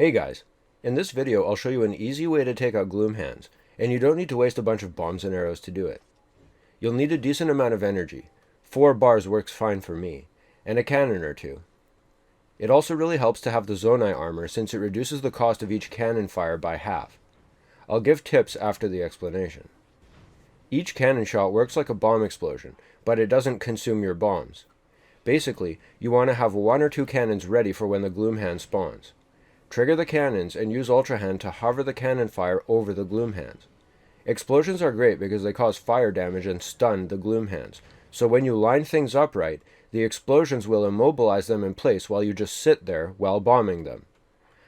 Hey guys, in this video I'll show you an easy way to take out Gloom Hands, and you don't need to waste a bunch of bombs and arrows to do it. You'll need a decent amount of energy, 4 bars works fine for me, and a cannon or two. It also really helps to have the Zonai armor since it reduces the cost of each cannon fire by half. I'll give tips after the explanation. Each cannon shot works like a bomb explosion, but it doesn't consume your bombs. Basically, you want to have 1 or 2 cannons ready for when the Gloom Hand spawns. Trigger the cannons and use Ultra Hand to hover the cannon fire over the Gloom Hands. Explosions are great because they cause fire damage and stun the Gloom Hands, so when you line things up right, the explosions will immobilize them in place while you just sit there while bombing them.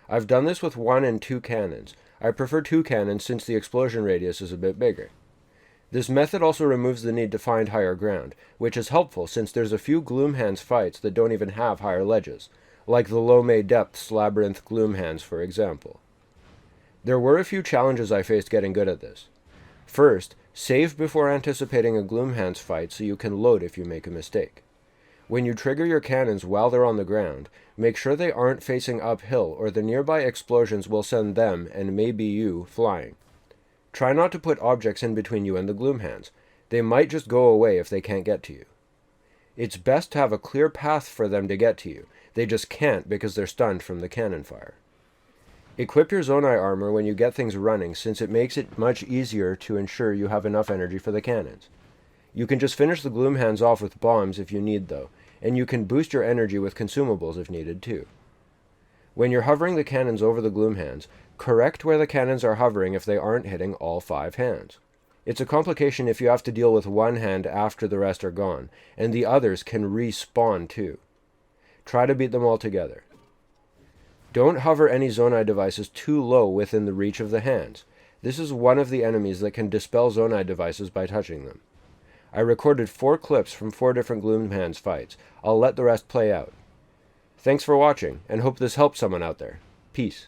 I've done this with 1 and 2 cannons. I prefer 2 cannons since the explosion radius is a bit bigger. This method also removes the need to find higher ground, which is helpful since there's a few Gloom Hands fights that don't even have higher ledges, like the Low-May Depths Labyrinth Gloom Hands for example. There were a few challenges I faced getting good at this. First, save before anticipating a Gloom Hands fight so you can load if you make a mistake. When you trigger your cannons while they're on the ground, make sure they aren't facing uphill or the nearby explosions will send them, and maybe you, flying. Try not to put objects in between you and the Gloom Hands. They might just go away if they can't get to you. It's best to have a clear path for them to get to you. They just can't because they're stunned from the cannon fire. Equip your Zonai armor when you get things running since it makes it much easier to ensure you have enough energy for the cannons. You can just finish the Gloom Hands off with bombs if you need though, and you can boost your energy with consumables if needed too. When you're hovering the cannons over the Gloom Hands, correct where the cannons are hovering if they aren't hitting all 5 hands. It's a complication if you have to deal with 1 hand after the rest are gone, and the others can respawn too. Try to beat them all together. Don't hover any Zonai devices too low within the reach of the hands. This is one of the enemies that can dispel Zonai devices by touching them. I recorded 4 clips from 4 different Gloom Hands fights. I'll let the rest play out. Thanks for watching, and hope this helps someone out there. Peace.